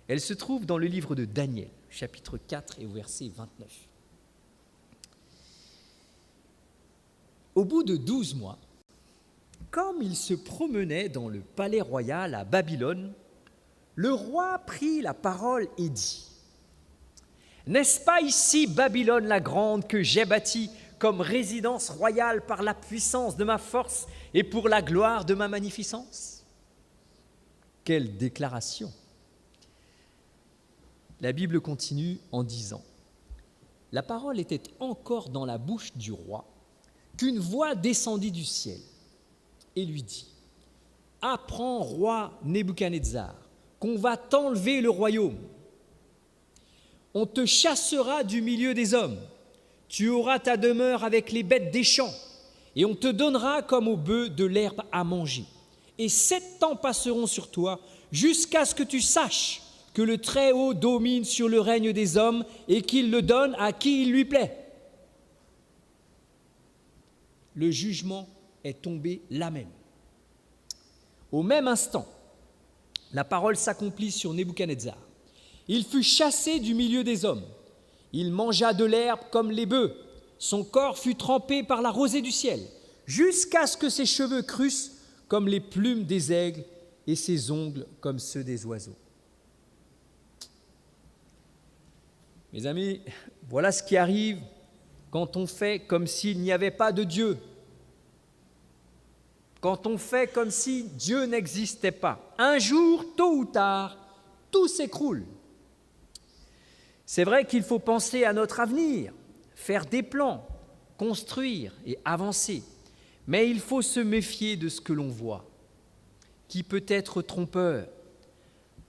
Elle se trouve dans le livre de Daniel, chapitre 4 et au verset 29. Au bout de 12 mois, comme il se promenait dans le palais royal à Babylone, le roi prit la parole et dit « N'est-ce pas ici Babylone la grande que j'ai bâtie comme résidence royale par la puissance de ma force et pour la gloire de ma magnificence ?» Quelle déclaration! La Bible continue en disant « La parole était encore dans la bouche du roi qu'une voix descendit du ciel et lui dit « Apprends, roi Nebuchadnezzar, qu'on va t'enlever le royaume. On te chassera du milieu des hommes. Tu auras ta demeure avec les bêtes des champs, et on te donnera comme aux bœufs de l'herbe à manger. Et 7 ans passeront sur toi, jusqu'à ce que tu saches que le Très-Haut domine sur le règne des hommes et qu'il le donne à qui il lui plaît. » Le jugement est tombé là même. Au même instant, la parole s'accomplit sur Nebuchadnezzar. Il fut chassé du milieu des hommes. Il mangea de l'herbe comme les bœufs. Son corps fut trempé par la rosée du ciel, jusqu'à ce que ses cheveux crussent comme les plumes des aigles et ses ongles comme ceux des oiseaux. Mes amis, voilà ce qui arrive quand on fait comme s'il n'y avait pas de Dieu. Quand on fait comme si Dieu n'existait pas. Un jour, tôt ou tard, tout s'écroule. C'est vrai qu'il faut penser à notre avenir, faire des plans, construire et avancer. Mais il faut se méfier de ce que l'on voit, qui peut être trompeur.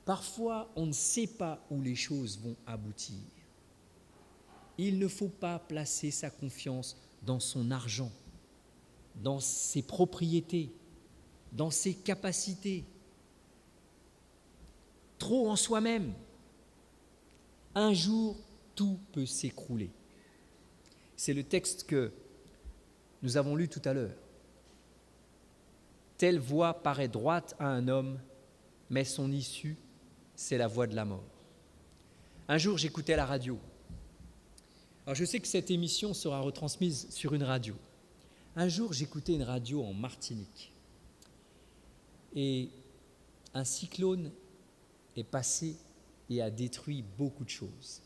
Parfois, on ne sait pas où les choses vont aboutir. Il ne faut pas placer sa confiance dans son argent, dans ses propriétés, dans ses capacités, trop en soi-même. Un jour, tout peut s'écrouler. C'est le texte que nous avons lu tout à l'heure. Telle voie paraît droite à un homme, mais son issue, c'est la voie de la mort. Un jour, j'écoutais la radio. Alors, je sais que cette émission sera retransmise sur une radio. Un jour, j'écoutais une radio en Martinique. Et un cyclone est passé et a détruit beaucoup de choses.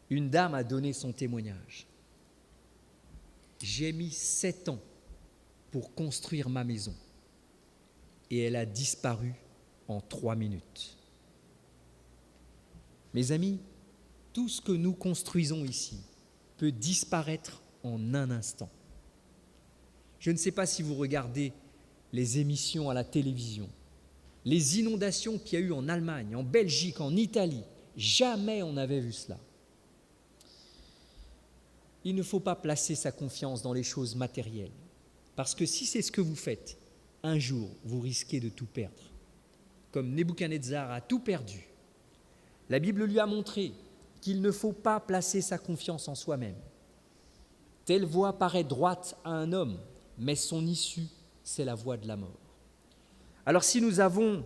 Une dame a donné son témoignage. J'ai mis 7 ans pour construire ma maison et elle a disparu en 3 minutes. Mes amis, tout ce que nous construisons ici peut disparaître en un instant. Je ne sais pas si vous regardez les émissions à la télévision, les inondations qu'il y a eu en Allemagne, en Belgique, en Italie, jamais on n'avait vu cela. Il ne faut pas placer sa confiance dans les choses matérielles, parce que si c'est ce que vous faites, un jour, vous risquez de tout perdre. Comme Nebuchadnezzar a tout perdu, la Bible lui a montré qu'il ne faut pas placer sa confiance en soi-même. Telle voie paraît droite à un homme, mais son issue, c'est la voie de la mort. Alors si nous avons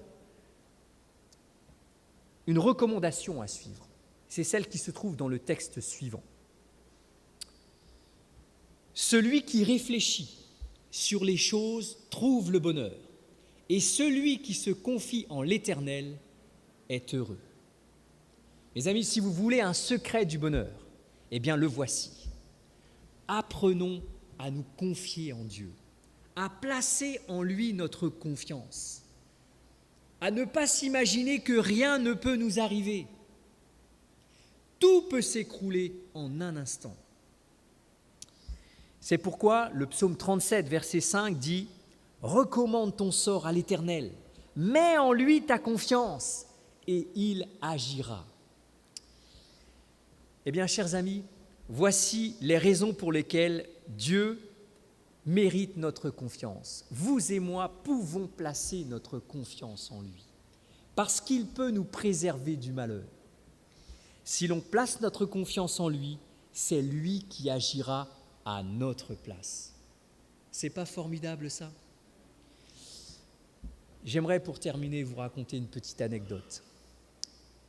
une recommandation à suivre, c'est celle qui se trouve dans le texte suivant. Celui qui réfléchit sur les choses trouve le bonheur, et celui qui se confie en l'Éternel est heureux. Mes amis, si vous voulez un secret du bonheur, eh bien le voici. Apprenons à nous confier en Dieu, à placer en lui notre confiance, à ne pas s'imaginer que rien ne peut nous arriver, tout peut s'écrouler en un instant. C'est pourquoi le psaume 37, verset 5 dit « Recommande ton sort à l'Éternel, mets en lui ta confiance et il agira. » Eh bien, chers amis, voici les raisons pour lesquelles Dieu mérite notre confiance. Vous et moi pouvons placer notre confiance en lui, parce qu'il peut nous préserver du malheur. Si l'on place notre confiance en lui, c'est lui qui agira à notre place. C'est pas formidable ça? J'aimerais pour terminer vous raconter une petite anecdote.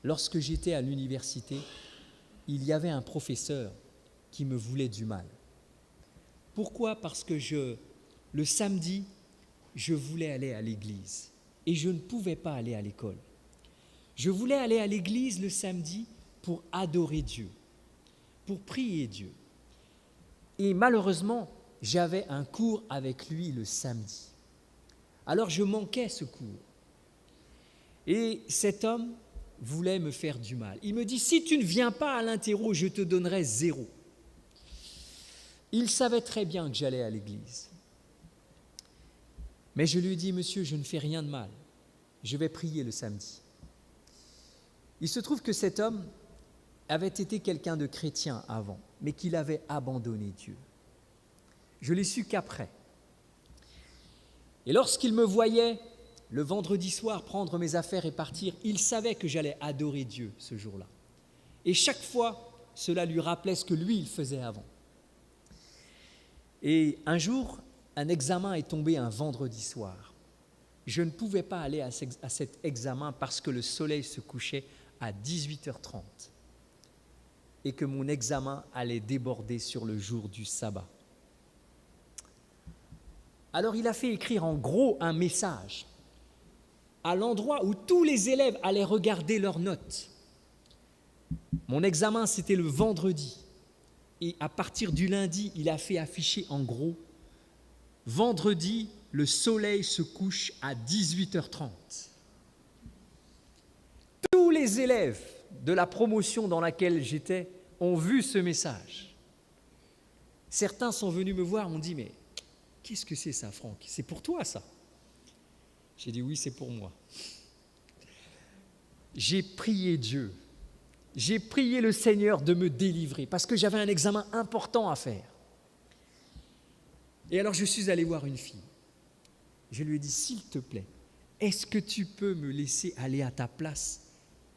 Lorsque j'étais à l'université, il y avait un professeur qui me voulait du mal. Pourquoi? Parce que le samedi, je voulais aller à l'église et je ne pouvais pas aller à l'école. Je voulais aller à l'église le samedi pour adorer Dieu, pour prier Dieu. Et malheureusement, j'avais un cours avec lui le samedi. Alors je manquais ce cours. Et cet homme voulait me faire du mal. Il me dit, si tu ne viens pas à l'interro, je te donnerai 0. Il savait très bien que j'allais à l'église. Mais je lui ai dit, monsieur, je ne fais rien de mal. Je vais prier le samedi. Il se trouve que cet homme avait été quelqu'un de chrétien avant, mais qu'il avait abandonné Dieu. Je l'ai su qu'après. Et lorsqu'il me voyait le vendredi soir prendre mes affaires et partir, il savait que j'allais adorer Dieu ce jour-là. Et chaque fois, cela lui rappelait ce que lui, il faisait avant. Et un jour, un examen est tombé un vendredi soir. Je ne pouvais pas aller à cet examen parce que le soleil se couchait à 18h30 et que mon examen allait déborder sur le jour du sabbat. Alors il a fait écrire en gros un message à l'endroit où tous les élèves allaient regarder leurs notes. Mon examen, c'était le vendredi. Et à partir du lundi, il a fait afficher en gros « Vendredi, le soleil se couche à 18h30 ». Tous les élèves de la promotion dans laquelle j'étais ont vu ce message. Certains sont venus me voir, m'ont dit « Mais qu'est-ce que c'est ça, Franck? C'est pour toi, ça ?» J'ai dit « Oui, c'est pour moi. » J'ai prié Dieu. J'ai prié le Seigneur de me délivrer parce que j'avais un examen important à faire. Et alors je suis allé voir une fille. Je lui ai dit, s'il te plaît, est-ce que tu peux me laisser aller à ta place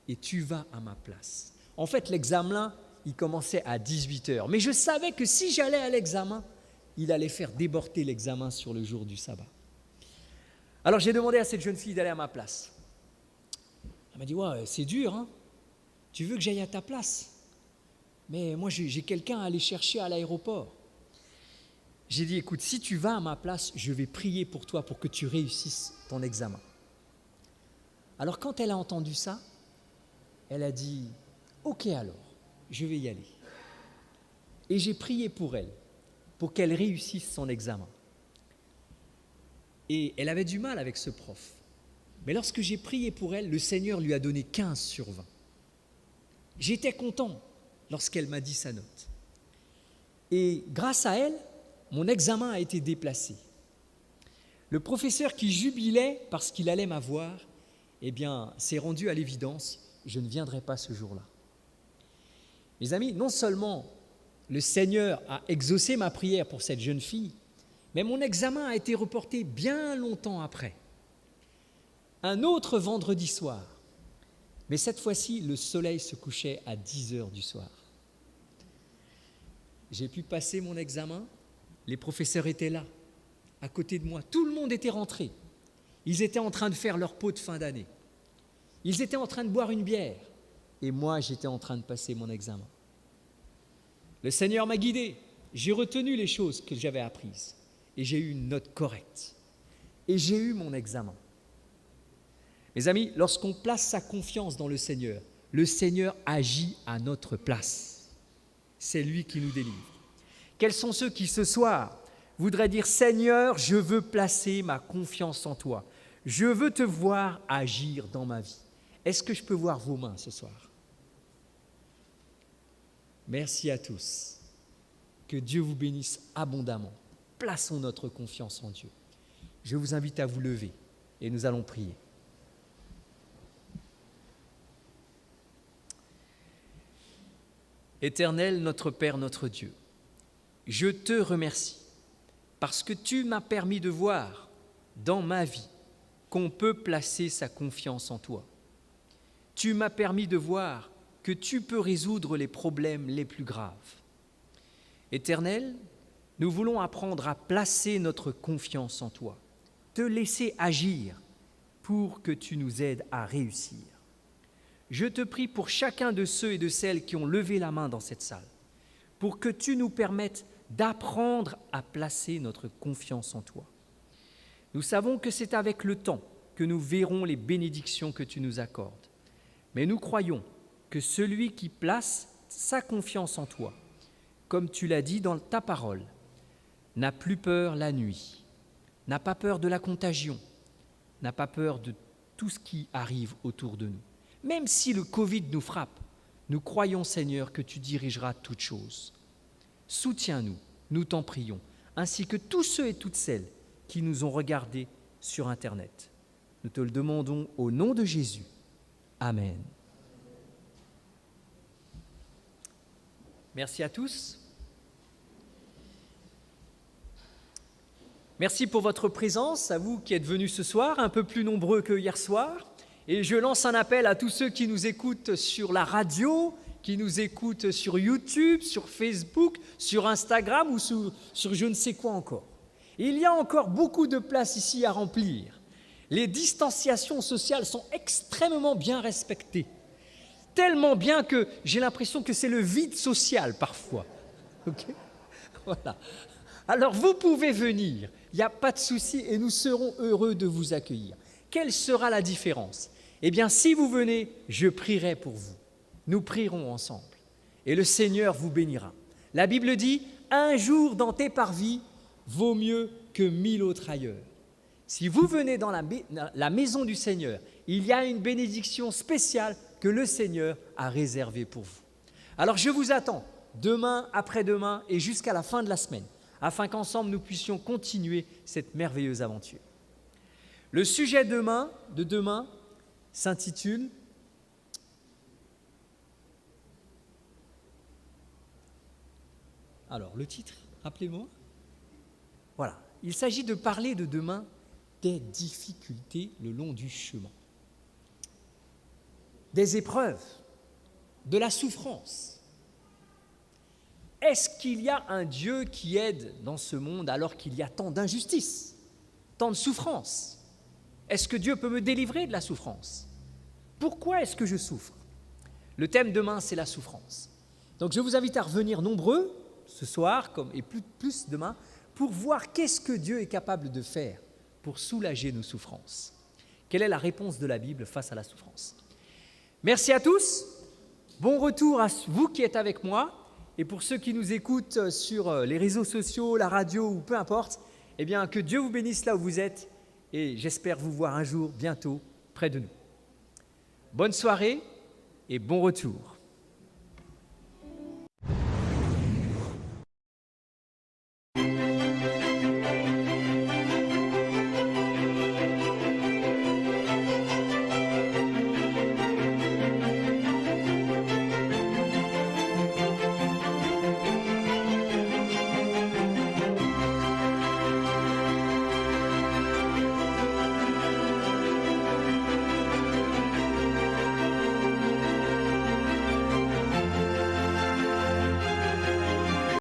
et tu vas à ma place? En fait, l'examen, il commençait à 18h. Mais je savais que si j'allais à l'examen, il allait faire déborder l'examen sur le jour du sabbat. Alors j'ai demandé à cette jeune fille d'aller à ma place. Elle m'a dit, ouais, c'est dur, hein? Tu veux que j'aille à ta place? Mais moi, j'ai quelqu'un à aller chercher à l'aéroport. J'ai dit, écoute, si tu vas à ma place, je vais prier pour toi pour que tu réussisses ton examen. Alors, quand elle a entendu ça, elle a dit, ok alors, je vais y aller. Et j'ai prié pour elle, pour qu'elle réussisse son examen. Et elle avait du mal avec ce prof. Mais lorsque j'ai prié pour elle, le Seigneur lui a donné 15 sur 20. J'étais content lorsqu'elle m'a dit sa note. Et grâce à elle, mon examen a été déplacé. Le professeur qui jubilait parce qu'il allait m'avoir, eh bien, s'est rendu à l'évidence, je ne viendrai pas ce jour-là. Mes amis, non seulement le Seigneur a exaucé ma prière pour cette jeune fille, mais mon examen a été reporté bien longtemps après. Un autre vendredi soir, mais cette fois-ci, le soleil se couchait à 10h du soir. J'ai pu passer mon examen, les professeurs étaient là, à côté de moi. Tout le monde était rentré. Ils étaient en train de faire leur pot de fin d'année. Ils étaient en train de boire une bière. Et moi, j'étais en train de passer mon examen. Le Seigneur m'a guidé. J'ai retenu les choses que j'avais apprises. Et j'ai eu une note correcte. Et j'ai eu mon examen. Mes amis, lorsqu'on place sa confiance dans le Seigneur agit à notre place. C'est lui qui nous délivre. Quels sont ceux qui, ce soir, voudraient dire « Seigneur, je veux placer ma confiance en toi. Je veux te voir agir dans ma vie. » Est-ce que je peux voir vos mains ce soir? Merci à tous. Que Dieu vous bénisse abondamment. Plaçons notre confiance en Dieu. Je vous invite à vous lever et nous allons prier. Éternel, notre Père, notre Dieu, je te remercie parce que tu m'as permis de voir dans ma vie qu'on peut placer sa confiance en toi. Tu m'as permis de voir que tu peux résoudre les problèmes les plus graves. Éternel, nous voulons apprendre à placer notre confiance en toi, te laisser agir pour que tu nous aides à réussir. Je te prie pour chacun de ceux et de celles qui ont levé la main dans cette salle, pour que tu nous permettes d'apprendre à placer notre confiance en toi. Nous savons que c'est avec le temps que nous verrons les bénédictions que tu nous accordes. Mais nous croyons que celui qui place sa confiance en toi, comme tu l'as dit dans ta parole, n'a plus peur la nuit, n'a pas peur de la contagion, n'a pas peur de tout ce qui arrive autour de nous. Même si le Covid nous frappe, nous croyons, Seigneur, que tu dirigeras toutes choses. Soutiens-nous, nous t'en prions, ainsi que tous ceux et toutes celles qui nous ont regardés sur Internet. Nous te le demandons au nom de Jésus. Amen. Merci à tous. Merci pour votre présence, à vous qui êtes venus ce soir, un peu plus nombreux que hier soir. Et je lance un appel à tous ceux qui nous écoutent sur la radio, qui nous écoutent sur YouTube, sur Facebook, sur Instagram ou sur je ne sais quoi encore. Il y a encore beaucoup de place ici à remplir. Les distanciations sociales sont extrêmement bien respectées. Tellement bien que j'ai l'impression que c'est le vide social parfois. Okay ? Voilà. Alors vous pouvez venir, il n'y a pas de souci et nous serons heureux de vous accueillir. Quelle sera la différence ? Eh bien, si vous venez, je prierai pour vous. Nous prierons ensemble et le Seigneur vous bénira. La Bible dit, un jour dans tes parvis vaut mieux que 1000 autres ailleurs. Si vous venez dans la maison du Seigneur, il y a une bénédiction spéciale que le Seigneur a réservée pour vous. Alors je vous attends demain, après-demain et jusqu'à la fin de la semaine, afin qu'ensemble nous puissions continuer cette merveilleuse aventure. Le sujet de demain s'intitule alors le titre, rappelez-moi. Voilà, il s'agit de parler de demain des difficultés le long du chemin, des épreuves, de la souffrance. Est-ce qu'il y a un Dieu qui aide dans ce monde alors qu'il y a tant d'injustice, tant de souffrance ? Est-ce que Dieu peut me délivrer de la souffrance ? Pourquoi est-ce que je souffre ? Le thème demain, c'est la souffrance. Donc je vous invite à revenir nombreux ce soir et plus demain pour voir qu'est-ce que Dieu est capable de faire pour soulager nos souffrances. Quelle est la réponse de la Bible face à la souffrance ? Merci à tous. Bon retour à vous qui êtes avec moi. Et pour ceux qui nous écoutent sur les réseaux sociaux, la radio ou peu importe, eh bien que Dieu vous bénisse là où vous êtes et j'espère vous voir un jour bientôt près de nous. Bonne soirée et bon retour.